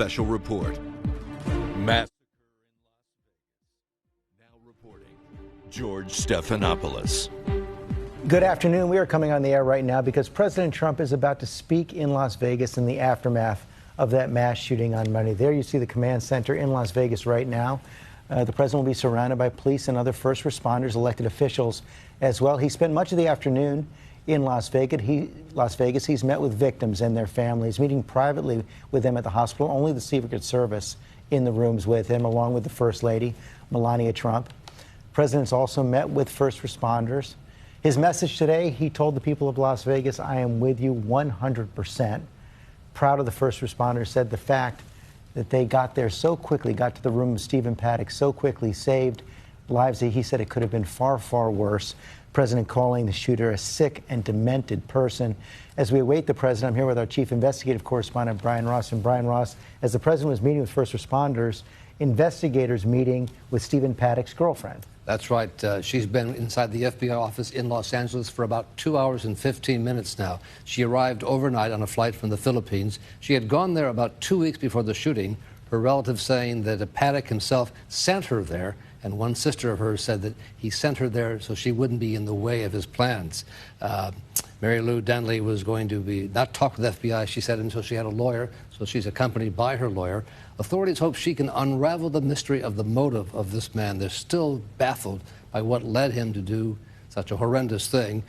special report. Massacre in Las Vegas. Now reporting, George Stephanopoulos. Good afternoon. We are coming on the air right now because President Trump is about to speak in Las Vegas in the aftermath of that mass shooting on Monday. There you see the command center in Las Vegas right now. The president will be surrounded by police and other first responders, elected officials as well. He spent much of the afternoon in Las Vegas. He's met with victims and their families, meeting privately with them at the hospital. Only the Secret Service in the rooms with him, along with the First Lady, Melania Trump. The president's also met with first responders. His message today, he told the people of Las Vegas, I am with you 100%. Proud of the first responders, said the fact that they got there so quickly, got to the room of Stephen Paddock so quickly, saved lives. He said it could have been far, far worse. President calling the shooter a sick and demented person. As we await the president, I'm here with our chief investigative correspondent, Brian Ross. And Brian Ross, as the president was meeting with first responders, investigators meeting with Stephen Paddock's girlfriend. That's right. She's been inside the FBI office in Los Angeles for about 2 hours and 15 minutes now. She arrived overnight on a flight from the Philippines. She had gone there about 2 weeks before the shooting, her relatives saying that Paddock himself sent her there, and one sister of hers said that he sent her there so she wouldn't be in the way of his plans. Mary Lou Denley was going to not talk with the FBI, she said, until she had a lawyer, so she's accompanied by her lawyer. Authorities hope she can unravel the mystery of the motive of this man. They're still baffled by what led him to do such a horrendous thing.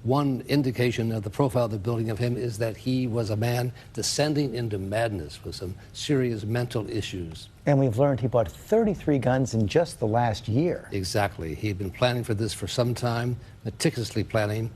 One indication of the profile they're building of him is that he was a man descending into madness with some serious mental issues. And we've learned he bought 33 guns in just the last year. Exactly. He had been planning for this for some time, meticulously planning,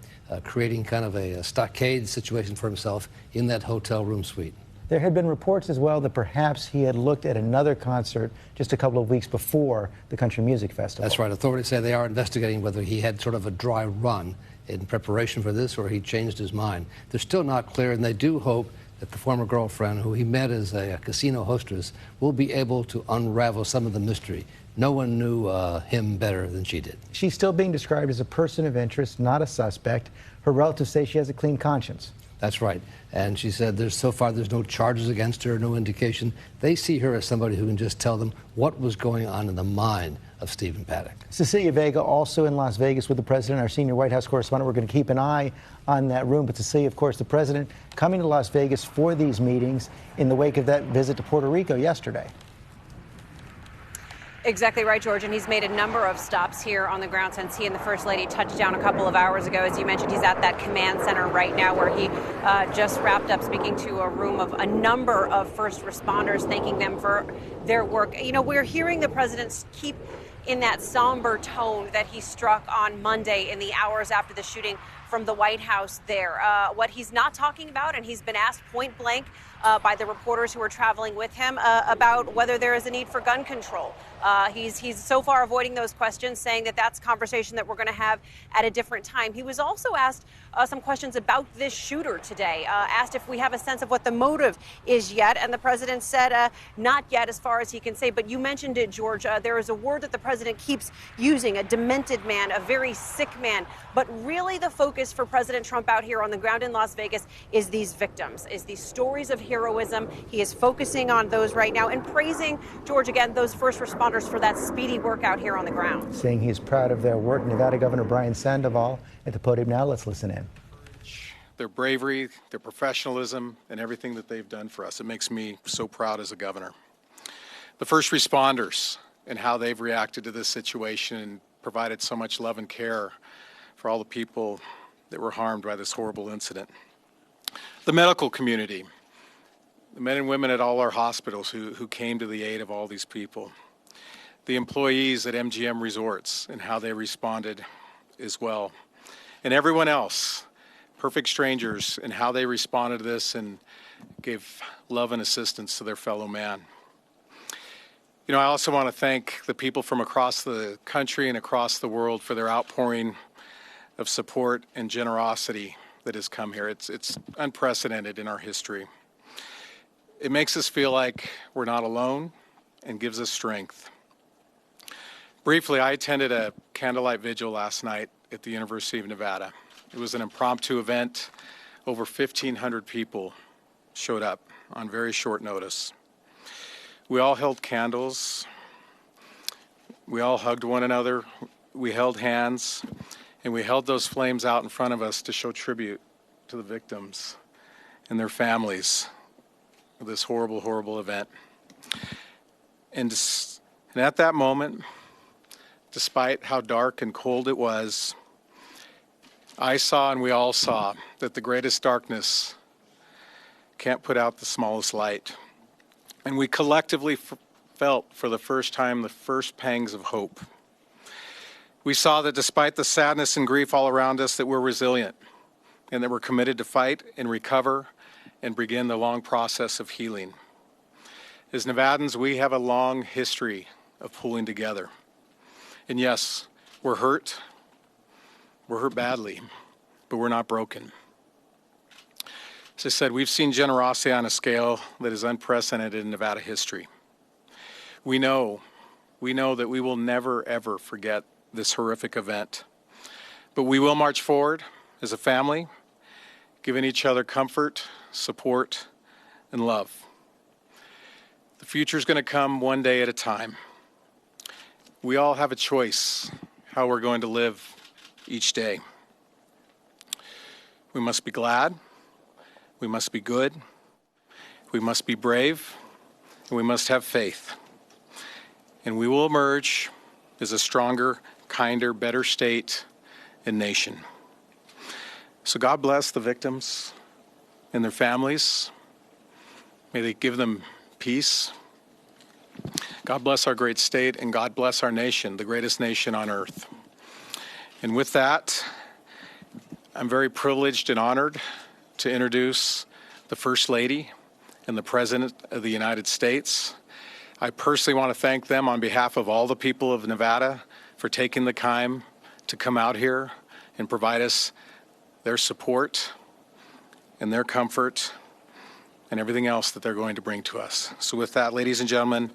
creating kind of a stockade situation for himself in that hotel room suite. There had been reports as well that perhaps he had looked at another concert just a couple of weeks before the Country Music Festival. That's right. Authorities say they are investigating whether he had sort of a dry run in preparation for this or he changed his mind. They're still not clear, and they do hope that the former girlfriend, who he met as a casino hostess, will be able to unravel some of the mystery. No one knew him better than she did. She's still being described as a person of interest, not a suspect. Her relatives say she has a clean conscience. That's right. And she said so far there's no charges against her, no indication. They see her as somebody who can just tell them what was going on in the mind of Stephen Paddock. Cecilia Vega also in Las Vegas with the president, our senior White House correspondent. We're going to keep an eye on that room. But Cecilia, of course, the president coming to Las Vegas for these meetings in the wake of that visit to Puerto Rico yesterday. Exactly right, George, and he's made a number of stops here on the ground since he and the First Lady touched down a couple of hours ago. As you mentioned, he's at that command center right now where he just wrapped up speaking to a room of a number of first responders, thanking them for their work. You know, we're hearing the president keep in that somber tone that he struck on Monday in the hours after the shooting from the White House there. What he's not talking about, and he's been asked point blank by the reporters who are traveling with him about whether there is a need for gun control. He's so far avoiding those questions, saying that that's a conversation that we're going to have at a different time. He was also asked some questions about this shooter today, asked if we have a sense of what the motive is yet, and the president said not yet as far as he can say. But you mentioned it, George. There is a word that the president keeps using, a demented man, a very sick man. But really the focus for President Trump out here on the ground in Las Vegas is these victims, is these stories of heroism. He is focusing on those right now and praising, George, again, those first responders for that speedy work out here on the ground. Saying he's proud of their work. Nevada Governor Brian Sandoval at the podium now. Let's listen in. Their bravery, their professionalism, and everything that they've done for us. It makes me so proud as a governor. The first responders and how they've reacted to this situation and provided so much love and care for all the people that were harmed by this horrible incident. The medical community, the men and women at all our hospitals who came to the aid of all these people. The employees at MGM Resorts and how they responded as well. And everyone else, perfect strangers, and how they responded to this and gave love and assistance to their fellow man. You know, I also want to thank the people from across the country and across the world for their outpouring of support and generosity that has come here. It's unprecedented in our history. It makes us feel like we're not alone and gives us strength. Briefly, I attended a candlelight vigil last night at the University of Nevada. It was an impromptu event. Over 1,500 people showed up. on very short notice. We all held candles. We all hugged one another. We held hands, and we held those flames out in front of us to show tribute to the victims and their families of this horrible, horrible event. And at that moment, despite how dark and cold it was, I saw and we all saw that the greatest darkness can't put out the smallest light. And we collectively felt for the first time the first pangs of hope. We saw that despite the sadness and grief all around us, that we're resilient and that we're committed to fight and recover and begin the long process of healing. As Nevadans, we have a long history of pulling together. And yes, we're hurt badly, but we're not broken. As I said, we've seen generosity on a scale that is unprecedented in Nevada history. We know that we will never, ever forget this horrific event, but we will march forward as a family, giving each other comfort, support, and love. The future is going to come one day at a time. We all have a choice how we're going to live each day. We must be glad, we must be good, we must be brave, and we must have faith. And we will emerge as a stronger, kinder, better state and nation. So God bless the victims and their families. May they give them peace. God bless our great state, and God bless our nation, the greatest nation on earth. And with that, I'm very privileged and honored to introduce the First Lady and the President of the United States. I personally want to thank them on behalf of all the people of Nevada for taking the time to come out here and provide us their support and their comfort and everything else that they're going to bring to us. So with that, ladies and gentlemen,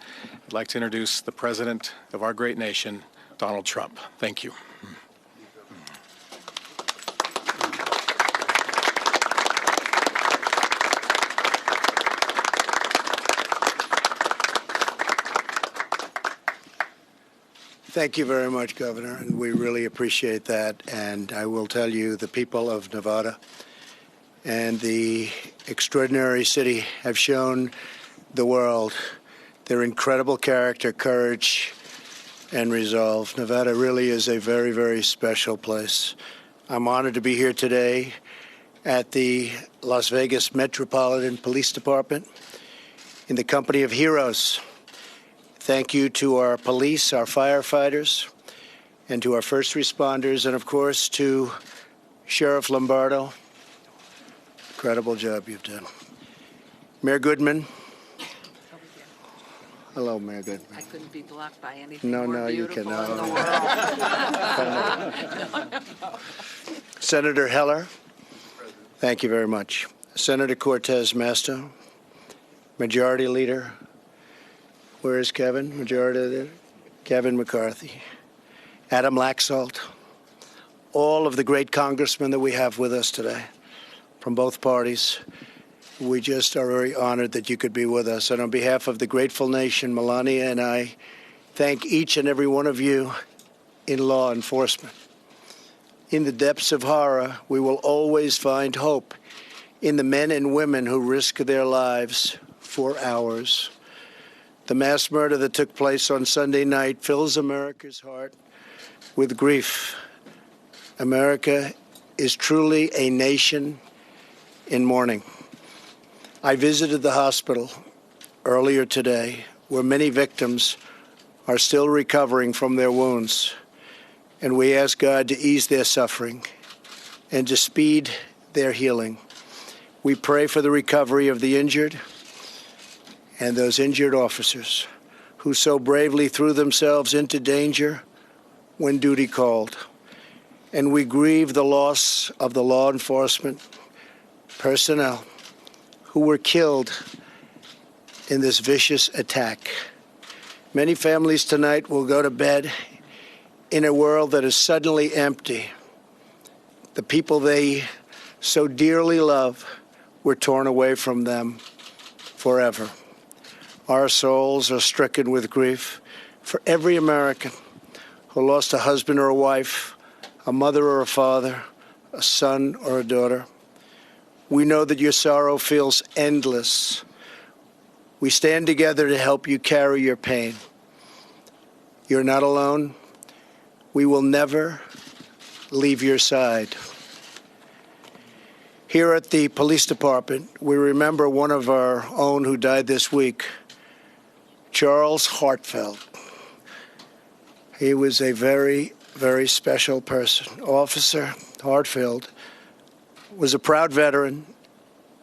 I'd like to introduce the President of our great nation, Donald Trump. Thank you. Thank you very much, Governor, and we really appreciate that. And I will tell you, the people of Nevada and the extraordinary city have shown the world their incredible character, courage, and resolve. Nevada really is a very, very special place. I'm honored to be here today at the Las Vegas Metropolitan Police Department in the company of heroes. Thank you to our police, our firefighters, and to our first responders, and of course to Sheriff Lombardo. Incredible job you've done. Mayor Goodman. Hello, Mayor Goodman. I couldn't be blocked by anything No, more no, you beautiful cannot. in the world. Senator Heller. Thank you very much. Senator Cortez Masto. Majority Leader. Where is Kevin? Majority Leader. Kevin McCarthy. Adam Laxalt. All of the great congressmen that we have with us today from both parties. We just are very honored that you could be with us. And on behalf of the grateful nation, Melania and I thank each and every one of you in law enforcement. In the depths of horror, we will always find hope in the men and women who risk their lives for ours. The mass murder that took place on Sunday night fills America's heart with grief. America is truly a nation in mourning. I visited the hospital earlier today, where many victims are still recovering from their wounds, and we ask God to ease their suffering and to speed their healing. We pray for the recovery of the injured and those injured officers who so bravely threw themselves into danger when duty called. And we grieve the loss of the law enforcement personnel who were killed in this vicious attack. Many families tonight will go to bed in a world that is suddenly empty. The people they so dearly love were torn away from them. forever. Our souls are stricken with grief for every American who lost a husband or a wife, a mother or a father, a son or a daughter. We know that your sorrow feels endless. We stand together to help you carry your pain. You're not alone. We will never leave your side. Here at the police department, we remember one of our own who died this week, Charles Hartfeld. He was a very, very special person. Officer Hartfeld was a proud veteran,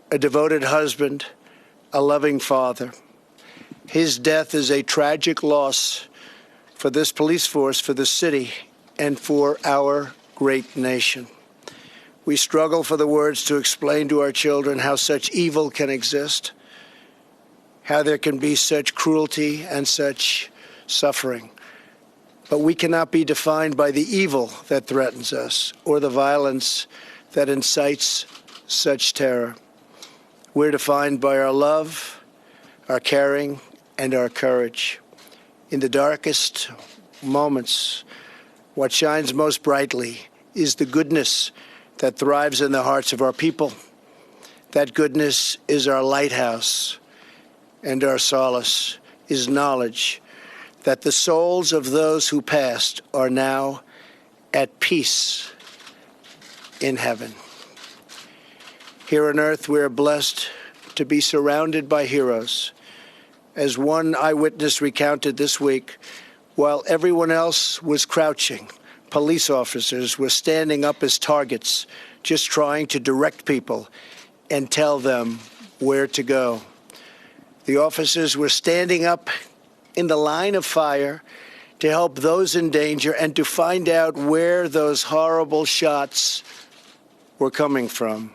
a devoted husband, a loving father. His death is a tragic loss for this police force, for the city, and for our great nation. We struggle for the words to explain to our children how such evil can exist, how there can be such cruelty and such suffering. But we cannot be defined by the evil that threatens us or the violence that incites such terror. We're defined by our love, our caring, and our courage. In the darkest moments, what shines most brightly is the goodness that thrives in the hearts of our people. That goodness is our lighthouse, and our solace is knowledge that the souls of those who passed are now at peace in heaven. Here on earth, we are blessed to be surrounded by heroes. As one eyewitness recounted this week, while everyone else was crouching, police officers were standing up as targets, just trying to direct people and tell them where to go. The officers were standing up in the line of fire to help those in danger and to find out where those horrible shots were coming from.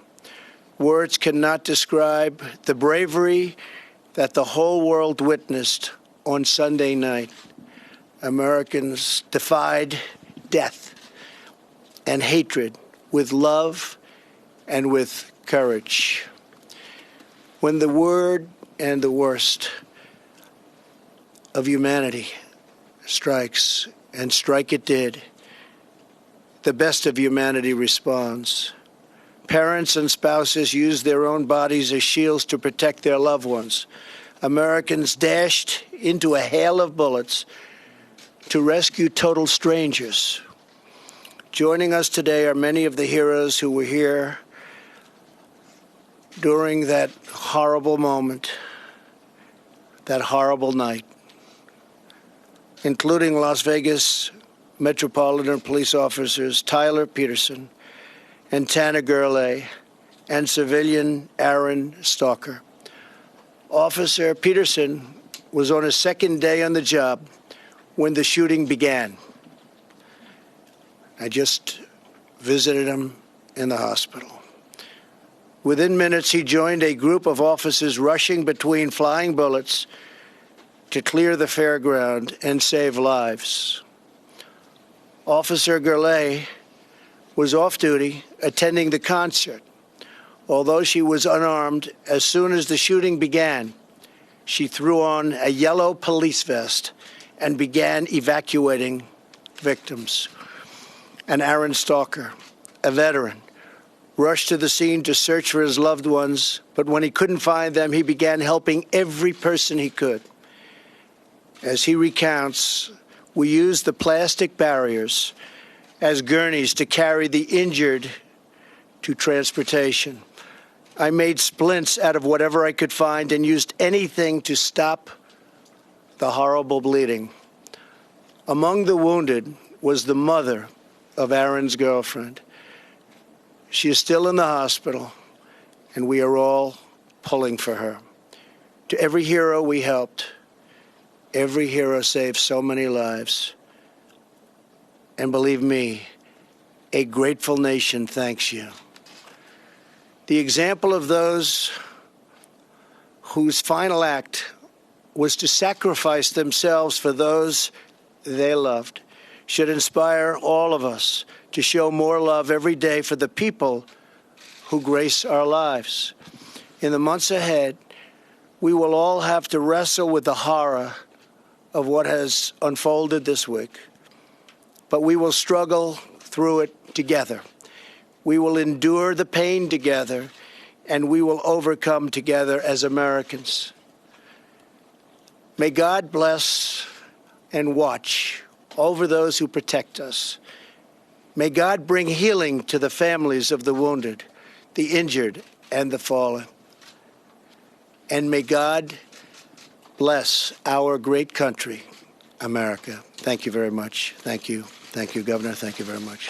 Words cannot describe the bravery that the whole world witnessed on Sunday night. Americans defied death and hatred with love and with courage. When the word and the worst of humanity strikes, and strike it did, the best of humanity responds. Parents and spouses use their own bodies as shields to protect their loved ones. Americans dashed into a hail of bullets to rescue total strangers. Joining us today are many of the heroes who were here during that horrible moment, that horrible night, including Las Vegas Metropolitan Police officers Tyler Peterson and Tanner Gurley, and civilian Aaron Stalker. Officer Peterson was on his second day on the job when the shooting began. I just visited him in the hospital. Within minutes, he joined a group of officers rushing between flying bullets to clear the fairground and save lives. Officer Gurley was off duty attending the concert. Although she was unarmed, as soon as the shooting began, she threw on a yellow police vest and began evacuating victims. And Aaron Stalker, a veteran, rushed to the scene to search for his loved ones, but when he couldn't find them, he began helping every person he could. As he recounts, we used the plastic barriers as gurneys to carry the injured to transportation. I made splints out of whatever I could find and used anything to stop the horrible bleeding. Among the wounded was the mother of Aaron's girlfriend. She is still in the hospital, and we are all pulling for her. To every hero we helped, every hero saved so many lives. And believe me, a grateful nation thanks you. The example of those whose final act was to sacrifice themselves for those they loved should inspire all of us to show more love every day for the people who grace our lives. In the months ahead, We will all have to wrestle with the horror of what has unfolded this week, but we will struggle through it together. We will endure the pain together, and we will overcome together as Americans. May God bless and watch over those who protect us. May God bring healing to the families of the wounded, the injured, and the fallen. And may God bless our great country, America. Thank you very much. Thank you. Thank you, Governor. Thank you very much.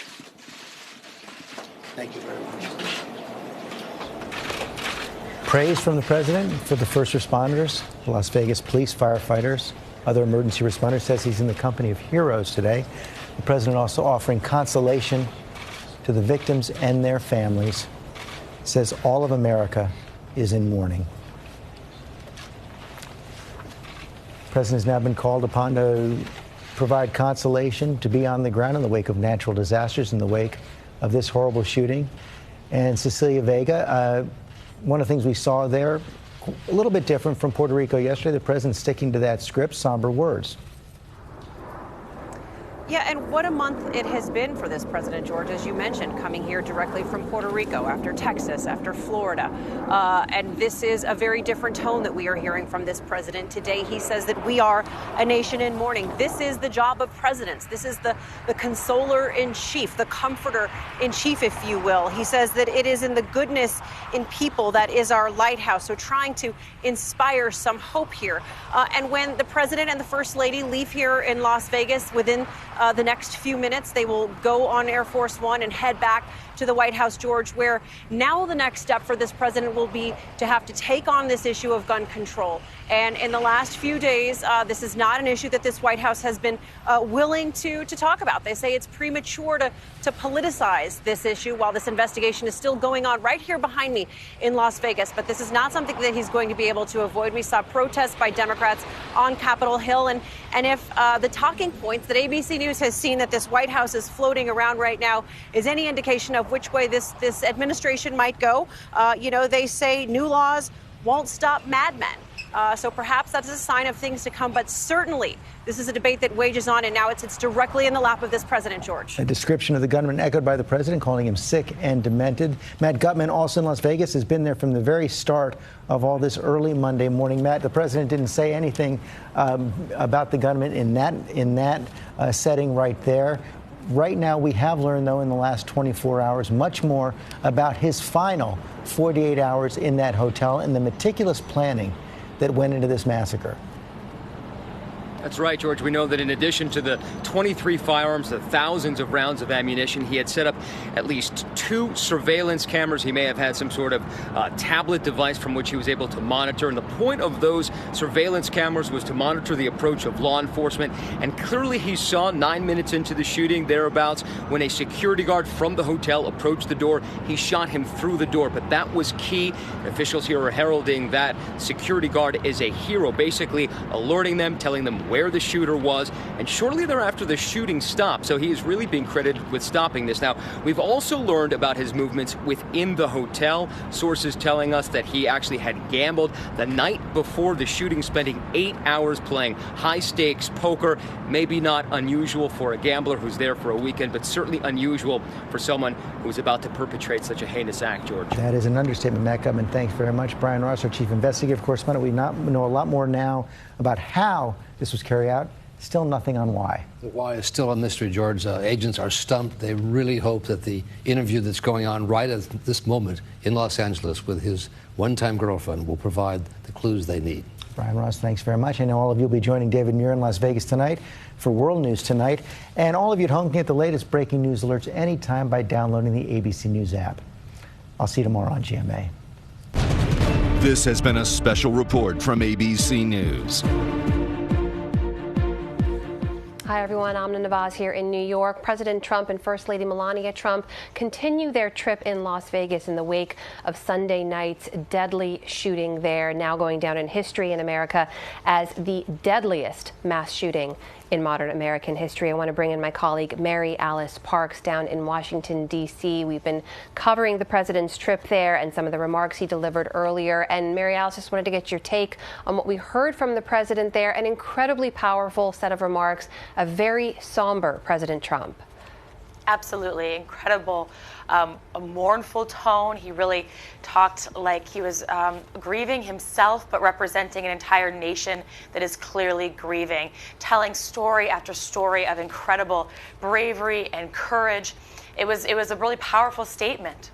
Thank you very much. Praise from the president for the first responders, Las Vegas police, firefighters, other emergency responders. Says he's in the company of heroes today. The president also offering consolation to the victims and their families. Says all of America is in mourning. The president has now been called upon to provide consolation, to be on the ground in the wake of natural disasters, in the wake of this horrible shooting. And Cecilia Vega, one of the things we saw there, a little bit different from Puerto Rico yesterday, the president sticking to that script, somber words. Yeah, and what a month it has been for this president, George, as you mentioned, coming here directly from Puerto Rico, after Texas, after Florida. And this is a very different tone that we are hearing from this president today. He says that we are a nation in mourning. This is the job of presidents. This is the consoler in chief, the comforter in chief, if you will. He says that it is in the goodness in people that is our lighthouse. So trying to inspire some hope here. And when the president and the first lady leave here in Las Vegas within the next few minutes, they will go on Air Force One and head back to the White House, George, where now the next step for this president will be to have to take on this issue of gun control. And in the last few days, this is not an issue that this White House has been willing to talk about. They say it's premature to politicize this issue while this investigation is still going on right here behind me in Las Vegas. But this is not something that he's going to be able to avoid. We saw protests by Democrats on Capitol Hill. And if the talking points that ABC News has seen that this White House is floating around right now is any indication of which way this administration might go, they say new laws won't stop madmen. So perhaps that's a sign of things to come. But certainly, this is a debate that wages on, and now it's directly in the lap of this president, George. A description of the gunman echoed by the president, calling him sick and demented. Matt Gutman, also in Las Vegas, has been there from the very start of all this early Monday morning. Matt, the president didn't say anything about the gunman in that setting right there. Right now, we have learned, though, in the last 24 hours, much more about his final 48 hours in that hotel and the meticulous planning that went into this massacre. That's right, George. We know that in addition to the 23 firearms, the thousands of rounds of ammunition, he had set up at least 2 surveillance cameras. He may have had some sort of tablet device from which he was able to monitor. And the point of those surveillance cameras was to monitor the approach of law enforcement. And clearly he saw 9 minutes into the shooting, thereabouts, when a security guard from the hotel approached the door. He shot him through the door. But that was key. Officials here are heralding that security guard is a hero, basically alerting them, telling them where the shooter was, and shortly thereafter the shooting stopped. So he is really being credited with stopping this. Now, we've also learned about his movements within the hotel. Sources telling us that he actually had gambled the night before the shooting, spending 8 hours playing high-stakes poker. Maybe not unusual for a gambler who's there for a weekend, but certainly unusual for someone who's about to perpetrate such a heinous act, George. That is an understatement, Matt Gutman. Thanks very much. Brian Ross, our chief investigative correspondent. We know a lot more now about how this was carried out. Still nothing on why. The why is still a mystery, George. Agents are stumped. They really hope that the interview that's going on right at this moment in Los Angeles with his one-time girlfriend will provide the clues they need. Brian Ross, thanks very much. I know all of you will be joining David Muir in Las Vegas tonight for World News Tonight. And all of you at home can get the latest breaking news alerts anytime by downloading the ABC News app. I'll see you tomorrow on GMA. This has been a special report from ABC News. Hi, everyone. Amna Nawaz here in New York. President Trump and First Lady Melania Trump continue their trip in Las Vegas in the wake of Sunday night's deadly shooting there, now going down in history in America as the deadliest mass shooting in modern American history. I want to bring in my colleague Mary Alice Parks down in Washington, D.C. We've been covering the president's trip there and some of the remarks he delivered earlier. And Mary Alice, just wanted to get your take on what we heard from the president there. An incredibly powerful set of remarks, a very somber President Trump. Absolutely incredible, a mournful tone. He really talked like he was grieving himself, but representing an entire nation that is clearly grieving, telling story after story of incredible bravery and courage. It was a really powerful statement.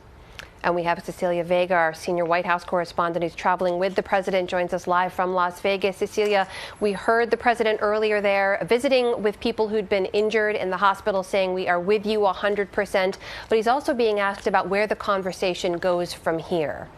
And we have Cecilia Vega, our senior White House correspondent, who's traveling with the president, joins us live from Las Vegas. Cecilia, we heard the president earlier there visiting with people who'd been injured in the hospital, saying we are with you 100%. But he's also being asked about where the conversation goes from here.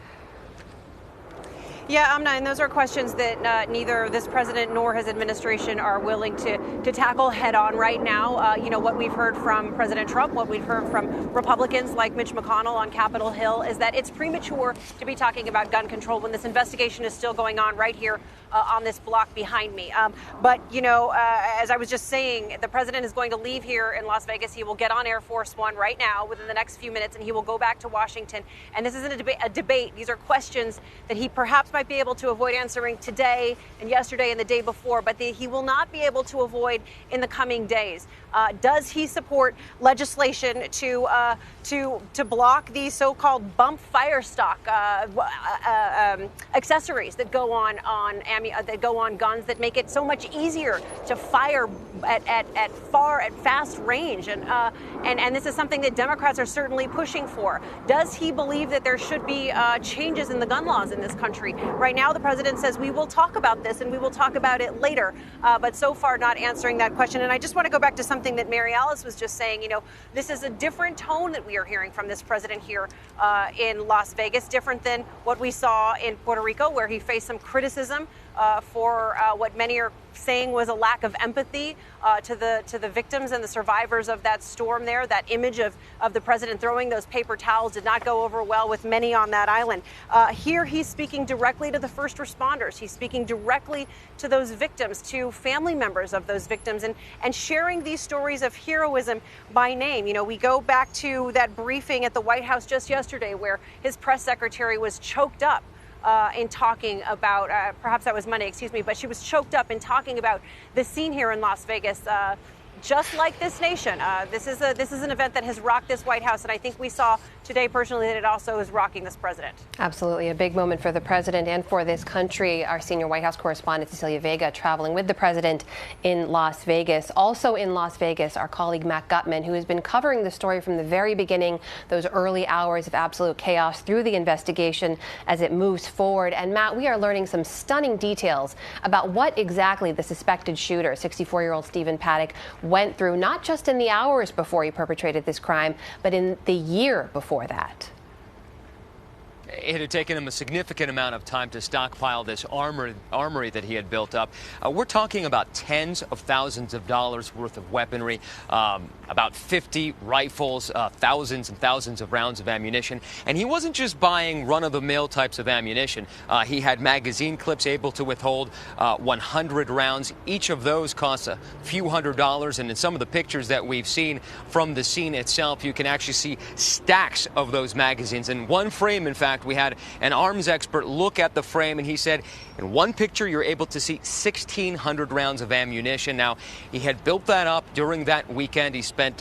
Yeah, Amna, and those are questions that neither this president nor his administration are willing to tackle head on right now. You know, what we've heard from President Trump, what we've heard from Republicans like Mitch McConnell on Capitol Hill is that it's premature to be talking about gun control when this investigation is still going on right here on this block behind me. But, you know, as I was just saying, the president is going to leave here in Las Vegas. He will get on Air Force One right now within the next few minutes, and he will go back to Washington. And this isn't a debate. These are questions that he perhaps might be able to avoid answering today and yesterday and the day before, but he will not be able to avoid in the coming days. Does he support legislation to block these so-called bump fire stock accessories that go on guns that make it so much easier to fire at fast range, and this is something that Democrats are certainly pushing for. Does he believe that there should be changes in the gun laws in this country? Right now, the president says we will talk about this and we will talk about it later, but so far not answering that question. And I just want to go back to something that Mary Alice was just saying. You know, this is a different tone that we are hearing from this president here in Las Vegas, different than what we saw in Puerto Rico, where he faced some criticism for what many are saying was a lack of empathy to the victims and the survivors of that storm there. That image of the president throwing those paper towels did not go over well with many on that island. Here he's speaking directly to the first responders. He's speaking directly to those victims, to family members of those victims, and sharing these stories of heroism by name. You know, we go back to that briefing at the White House just yesterday where his press secretary was choked up in talking about, perhaps that was Monday, excuse me, but she was choked up in talking about the scene here in Las Vegas. Just like this nation, this is an event that has rocked this White House, and I think we saw today personally that it also is rocking this president. Absolutely, a big moment for the president and for this country. Our senior White House correspondent Cecilia Vega traveling with the president in Las Vegas. Also in Las Vegas, our colleague Matt Gutman, who has been covering the story from the very beginning, those early hours of absolute chaos through the investigation as it moves forward. And Matt, we are learning some stunning details about what exactly the suspected shooter, 64-year-old Stephen Paddock, went through, not just in the hours before he perpetrated this crime, but in the year before that. It had taken him a significant amount of time to stockpile this armory that he had built up. We're talking about tens of thousands of dollars worth of weaponry, about 50 rifles, thousands and thousands of rounds of ammunition. And he wasn't just buying run-of-the-mill types of ammunition. He had magazine clips able to withhold 100 rounds. Each of those costs a few $100s. And in some of the pictures that we've seen from the scene itself, you can actually see stacks of those magazines. In one frame, in fact, we had an arms expert look at the frame, and he said in one picture you're able to see 1,600 rounds of ammunition. Now, he had built that up during that weekend. He spent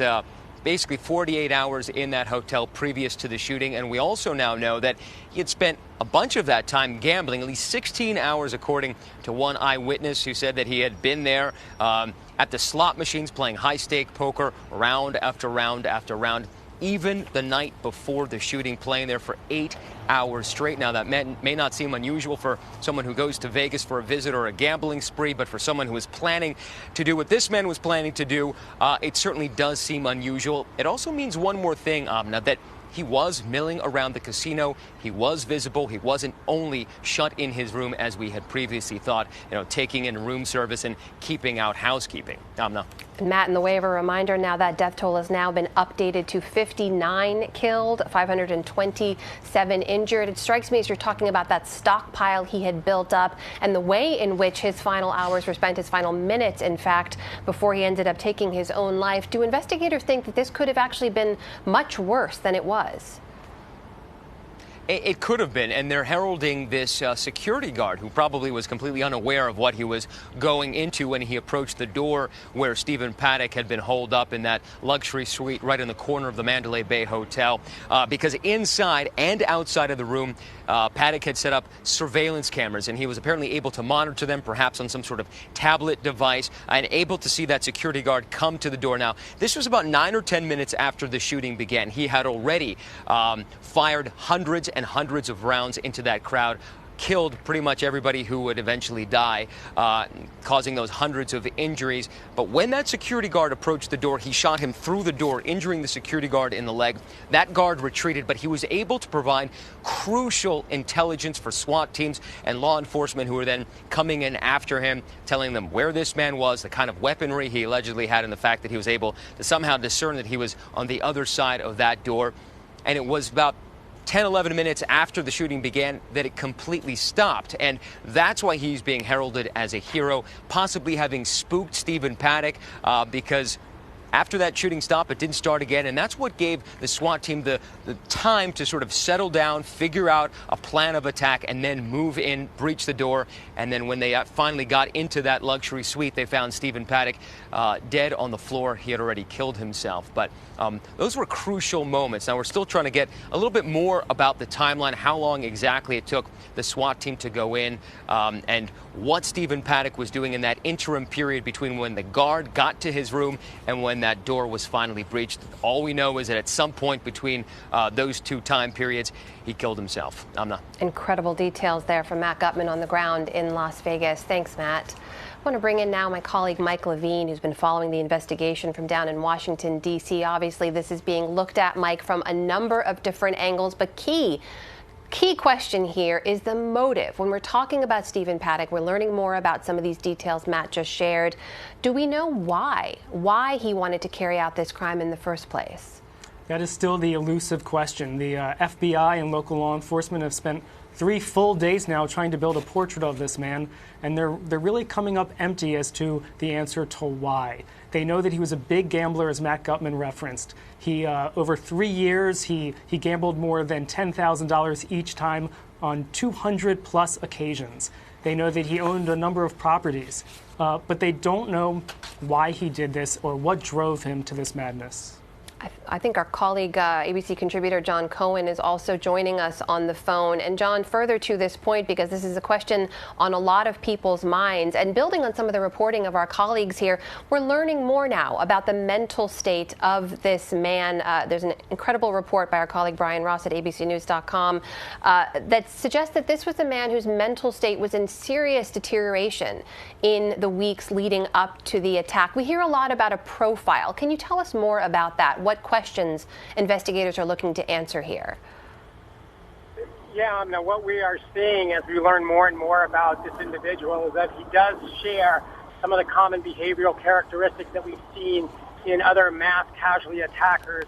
basically 48 hours in that hotel previous to the shooting, and we also now know that he had spent a bunch of that time gambling, at least 16 hours according to one eyewitness who said that he had been there at the slot machines playing high-stake poker round after round after round, even the night before the shooting, playing there for 8 hours straight. Now, that may not seem unusual for someone who goes to Vegas for a visit or a gambling spree, but for someone who is planning to do what this man was planning to do, it certainly does seem unusual. It also means one more thing, Amna, that he was milling around the casino. He was visible. He wasn't only shut in his room as we had previously thought, taking in room service and keeping out housekeeping. Amna. Matt, in the way of a reminder now, that death toll has now been updated to 59 killed, 527 injured. It strikes me as you're talking about that stockpile he had built up and the way in which his final hours were spent, his final minutes, in fact, before he ended up taking his own life. Do investigators think that this could have actually been much worse than it was? It could have been, and they're heralding this security guard who probably was completely unaware of what he was going into when he approached the door where Stephen Paddock had been holed up in that luxury suite right in the corner of the Mandalay Bay Hotel. Because inside and outside of the room, Paddock had set up surveillance cameras, and he was apparently able to monitor them, perhaps on some sort of tablet device, and able to see that security guard come to the door. Now, this was about 9 or 10 minutes after the shooting began. He had already fired hundreds and hundreds of rounds into that crowd, killed pretty much everybody who would eventually die, causing those hundreds of injuries. But when that security guard approached the door, he shot him through the door, injuring the security guard in the leg. That guard retreated, but he was able to provide crucial intelligence for SWAT teams and law enforcement who were then coming in after him, telling them where this man was, the kind of weaponry he allegedly had, and the fact that he was able to somehow discern that he was on the other side of that door. And it was about 10, 11 minutes after the shooting began that it completely stopped. And that's why he's being heralded as a hero, possibly having spooked Stephen Paddock, because after that shooting stopped, it didn't start again. And that's what gave the SWAT team the time to sort of settle down, figure out a plan of attack, and then move in, breach the door. And then when they finally got into that luxury suite, they found Stephen Paddock dead on the floor. He had already killed himself. But those were crucial moments. Now, we're still trying to get a little bit more about the timeline, how long exactly it took the SWAT team to go in, and what Stephen Paddock was doing in that interim period between when the guard got to his room and when that door was finally breached. All we know is that at some point between those two time periods, he killed himself. Amna. Incredible details there from Matt Gutman on the ground in Las Vegas. Thanks, Matt. I want to bring in now my colleague Mike Levine, who's been following the investigation from down in Washington, D.C. Obviously, this is being looked at, Mike, from a number of different angles, but key question here is the motive. When we're talking about Stephen Paddock, we're learning more about some of these details Matt just shared. Do we know why he wanted to carry out this crime in the first place? That is still the elusive question. The FBI and local law enforcement have spent 3 full days now trying to build a portrait of this man, and they're really coming up empty as to the answer to why. They know that he was a big gambler, as Matt Gutman referenced. He over 3 years, he gambled more than $10,000 each time on 200 plus occasions. They know that he owned a number of properties, but they don't know why he did this or what drove him to this madness. I think our colleague, ABC contributor John Cohen, is also joining us on the phone. And John, further to this point, because this is a question on a lot of people's minds, and building on some of the reporting of our colleagues here, we're learning more now about the mental state of this man. There's an incredible report by our colleague Brian Ross at abcnews.com that suggests that this was a man whose mental state was in serious deterioration in the weeks leading up to the attack. We hear a lot about a profile. Can you tell us more about that? What questions investigators are looking to answer here? Yeah, now what we are seeing as we learn more and more about this individual is that he does share some of the common behavioral characteristics that we've seen in other mass casualty attackers,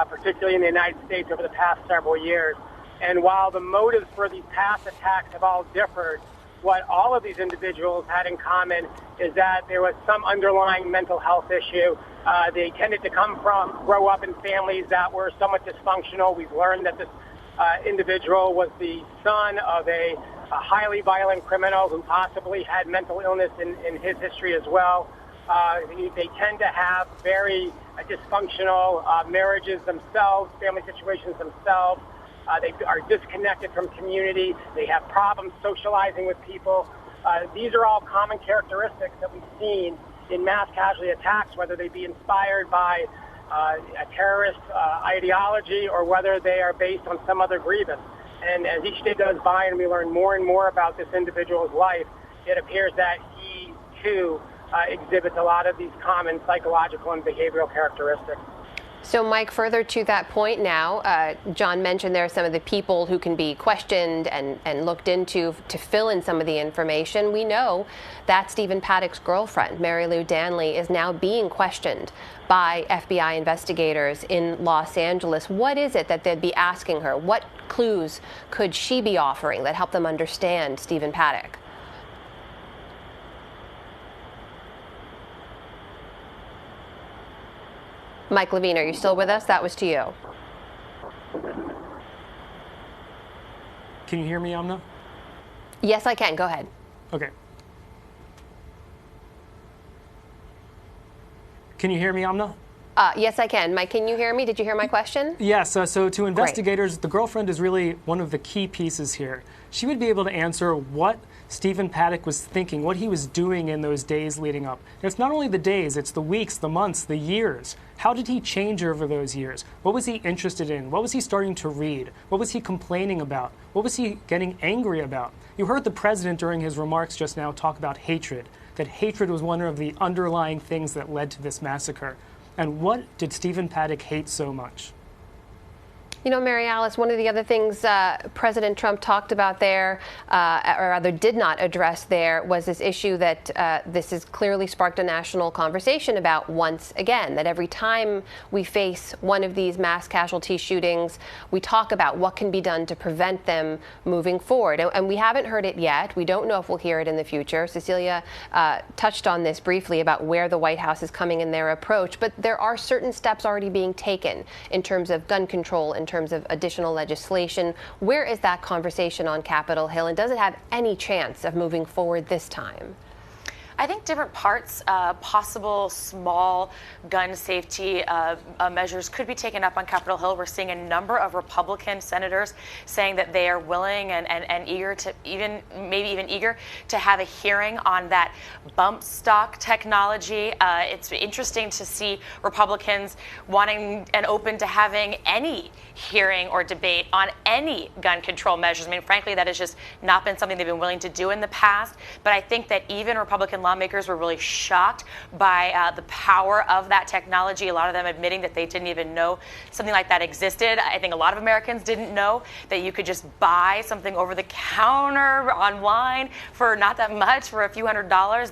particularly in the United States over the past several years. And while the motives for these past attacks have all differed, what all of these individuals had in common is that there was some underlying mental health issue. They tended to grow up in families that were somewhat dysfunctional. We've learned that this individual was the son of a highly violent criminal who possibly had mental illness in his history as well. They tend to have very dysfunctional marriages themselves, family situations themselves. They are disconnected from community. They have problems socializing with people. These are all common characteristics that we've seen in mass casualty attacks, whether they be inspired by a terrorist ideology or whether they are based on some other grievance. And as each day goes by and we learn more and more about this individual's life, it appears that he, too, exhibits a lot of these common psychological and behavioral characteristics. So, Mike, further to that point now, John mentioned there are some of the people who can be questioned and looked into to fill in some of the information. We know that Stephen Paddock's girlfriend, Mary Lou Danley, is now being questioned by FBI investigators in Los Angeles. What is it that they'd be asking her? What clues could she be offering that help them understand Stephen Paddock? Mike Levine, are you still with us? That was to you. Can you hear me, Amna? Yes, I can. Go ahead. Okay. Can you hear me, Amna? Yes, I can. Mike, can you hear me? Did you hear my question? Yes. So to investigators, the girlfriend is really one of the key pieces here. She would be able to answer what Stephen Paddock was thinking, what he was doing in those days leading up. And it's not only the days, it's the weeks, the months, the years. How did he change over those years? What was he interested in? What was he starting to read? What was he complaining about? What was he getting angry about? You heard the president during his remarks just now talk about hatred, that hatred was one of the underlying things that led to this massacre. And what did Stephen Paddock hate so much? You know, Mary Alice, one of the other things President Trump talked about there, or rather did not address there, was this issue that this has clearly sparked a national conversation about once again, that every time we face one of these mass casualty shootings, we talk about what can be done to prevent them moving forward. And we haven't heard it yet. We don't know if we'll hear it in the future. Cecilia touched on this briefly about where the White House is coming in their approach, but there are certain steps already being taken in terms of gun control, in terms of additional legislation. Where is that conversation on Capitol Hill, and does it have any chance of moving forward this time? I think different parts, possible small gun safety measures could be taken up on Capitol Hill. We're seeing a number of Republican senators saying that they are willing and eager to maybe even eager to have a hearing on that bump stock technology. It's interesting to see Republicans wanting and open to having any hearing or debate on any gun control measures. I mean, frankly, that has just not been something they've been willing to do in the past. But I think that even Republican lawmakers were really shocked by the power of that technology. A lot of them admitting that they didn't even know something like that existed. I think a lot of Americans didn't know that you could just buy something over the counter online for not that much, for a few $100s,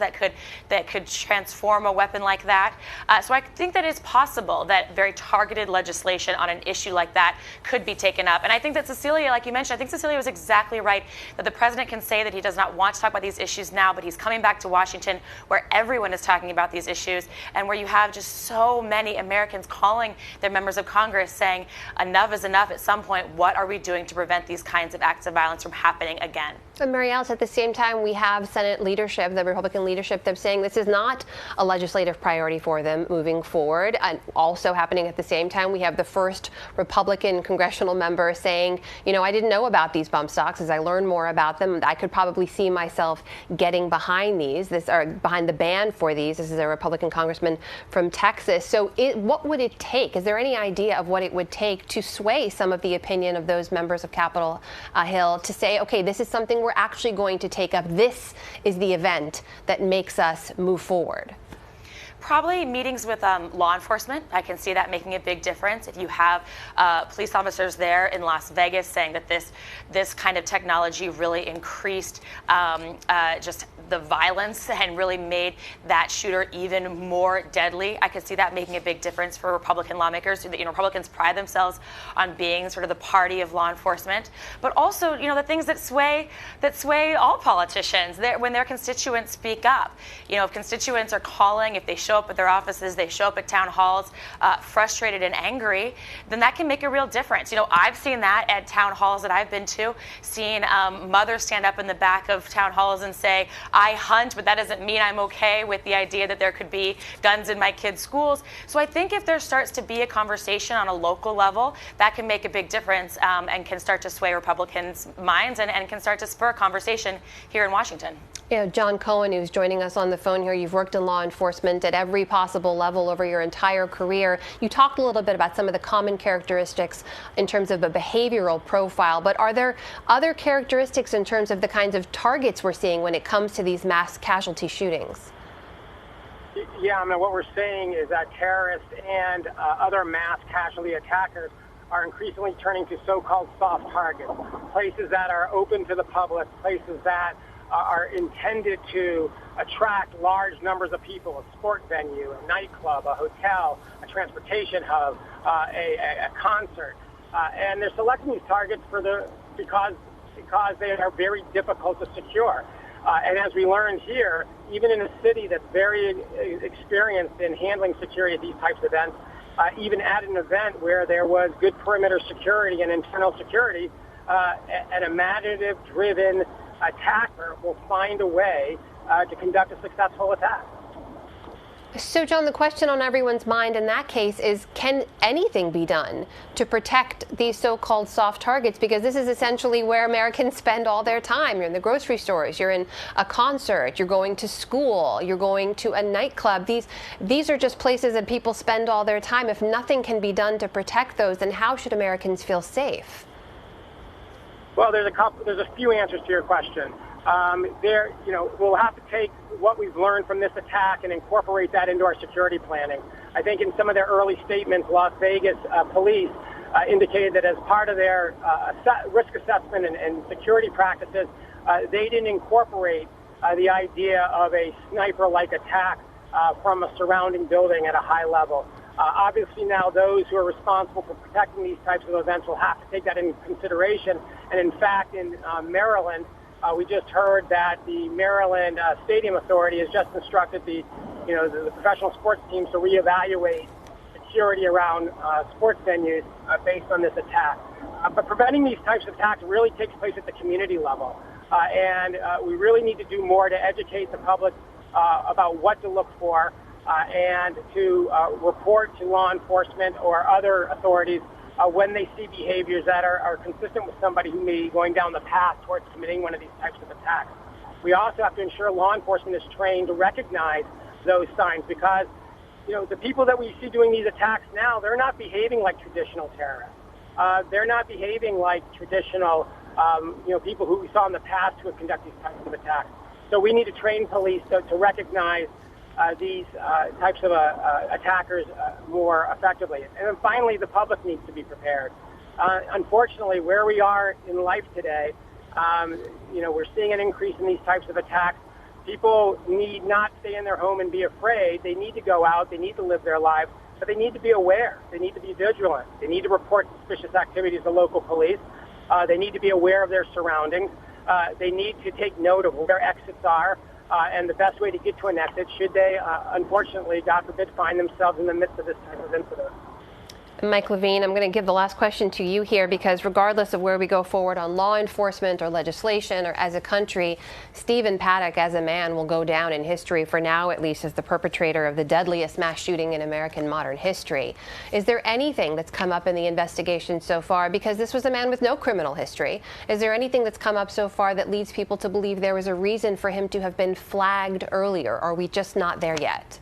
that could transform a weapon like that. So I think that it's possible that very targeted legislation on an issue like that could be taken up. And I think that Cecilia, like you mentioned, I think Cecilia was exactly right that the president can say that he does not want to talk about these issues now, but he's coming back to Washington where everyone is talking about these issues and where you have just so many Americans calling their members of Congress saying enough is enough at some point. What are we doing to prevent these kinds of acts of violence from happening again? And Mary Alice, at the same time, we have Senate leadership, the Republican leadership, they're saying this is not a legislative priority for them moving forward. And also happening at the same time, we have the first Republican congressional member saying, you know, I didn't know about these bump stocks. As I learned more about them, I could probably see myself getting behind these, or behind the ban for these. This is a Republican congressman from Texas. So what would it take? Is there any idea of what it would take to sway some of the opinion of those members of Capitol Hill to say, okay, this is something we're actually going to take up. This is the event that makes us move forward? Probably meetings with law enforcement. I can see that making a big difference. If you have police officers there in Las Vegas saying that this kind of technology really increased just the violence and really made that shooter even more deadly, I could see that making a big difference for Republican lawmakers. You know, Republicans pride themselves on being sort of the party of law enforcement, but also, you know, the things that sway all politicians when their constituents speak up. You know, if constituents are calling, if they show up at their offices, they show up at town halls, frustrated and angry, then that can make a real difference. You know, I've seen that at town halls that I've been to, seen mothers stand up in the back of town halls and say, I hunt, but that doesn't mean I'm okay with the idea that there could be guns in my kids' schools. So I think if there starts to be a conversation on a local level, that can make a big difference and can start to sway Republicans' minds and can start to spur a conversation here in Washington. You know, John Cohen, who's joining us on the phone here, you've worked in law enforcement at every possible level over your entire career. You talked a little bit about some of the common characteristics in terms of a behavioral profile, but are there other characteristics in terms of the kinds of targets we're seeing when it comes to these mass casualty shootings? Yeah, I mean, what we're saying is that terrorists and other mass casualty attackers are increasingly turning to so-called soft targets, places that are open to the public, places that are intended to attract large numbers of people, a sport venue, a nightclub, a hotel, a transportation hub, a concert. And they're selecting these targets because they are very difficult to secure. And as we learned here, even in a city that's very experienced in handling security at these types of events, even at an event where there was good perimeter security and internal security, an imaginative-driven attacker will find a way to conduct a successful attack. So, John, the question on everyone's mind in that case is, can anything be done to protect these so-called soft targets? Because this is essentially where Americans spend all their time. You're in the grocery stores, you're in a concert, you're going to school, you're going to a nightclub. These are just places that people spend all their time. If nothing can be done to protect those, then how should Americans feel safe? Well, there's a few answers to your question. We'll have to take what we've learned from this attack and incorporate that into our security planning. I think in some of their early statements, Las Vegas police indicated that as part of their risk assessment and security practices, they didn't incorporate the idea of a sniper-like attack from a surrounding building at a high level. Obviously now those who are responsible for protecting these types of events will have to take that into consideration. And in fact, in Maryland, we just heard that the Maryland Stadium Authority has just instructed the professional sports teams to reevaluate security around sports venues based on this attack. But preventing these types of attacks really takes place at the community level. And we really need to do more to educate the public about what to look for and to report to law enforcement or other authorities when they see behaviors that are consistent with somebody who may be going down the path towards committing one of these types of attacks. We also have to ensure law enforcement is trained to recognize those signs because, the people that we see doing these attacks now, they're not behaving like traditional terrorists. They're not behaving like traditional, people who we saw in the past who have conducted these types of attacks. So we need to train police to recognize these types of attackers more effectively. And then finally, the public needs to be prepared. Unfortunately, where we are in life today, we're seeing an increase in these types of attacks. People need not stay in their home and be afraid. They need to go out. They need to live their lives. But they need to be aware. They need to be vigilant. They need to report suspicious activities to local police. They need to be aware of their surroundings. They need to take note of where exits are. And the best way to get to an exit should they, unfortunately, God forbid, find themselves in the midst of this type of incident. Mike Levine, I'm going to give the last question to you here because regardless of where we go forward on law enforcement or legislation or as a country, Stephen Paddock as a man will go down in history, for now at least, as the perpetrator of the deadliest mass shooting in American modern history. Is there anything that's come up in the investigation so far? Because this was a man with no criminal history. Is there anything that's come up so far that leads people to believe there was a reason for him to have been flagged earlier? Or are we just not there yet?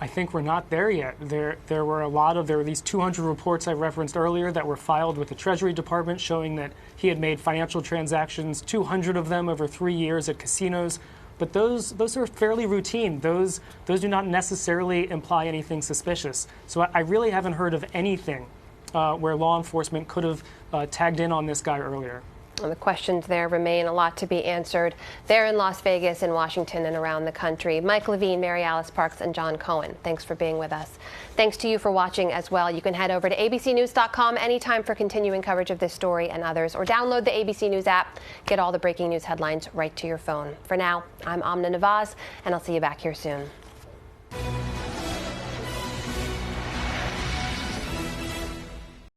I think we're not there yet. There were these 200 reports I referenced earlier that were filed with the Treasury Department showing that he had made financial transactions, 200 of them over 3 years at casinos. But those are fairly routine. Those do not necessarily imply anything suspicious. So I really haven't heard of anything where law enforcement could have tagged in on this guy earlier. And the questions there remain, a lot to be answered there in Las Vegas, in Washington, and around the country. Mike Levine, Mary Alice Parks, and John Cohen, thanks for being with us. Thanks to you for watching as well. You can head over to abcnews.com anytime for continuing coverage of this story and others, or download the ABC News app. Get all the breaking news headlines right to your phone. For now, I'm Amna Nawaz, and I'll see you back here soon.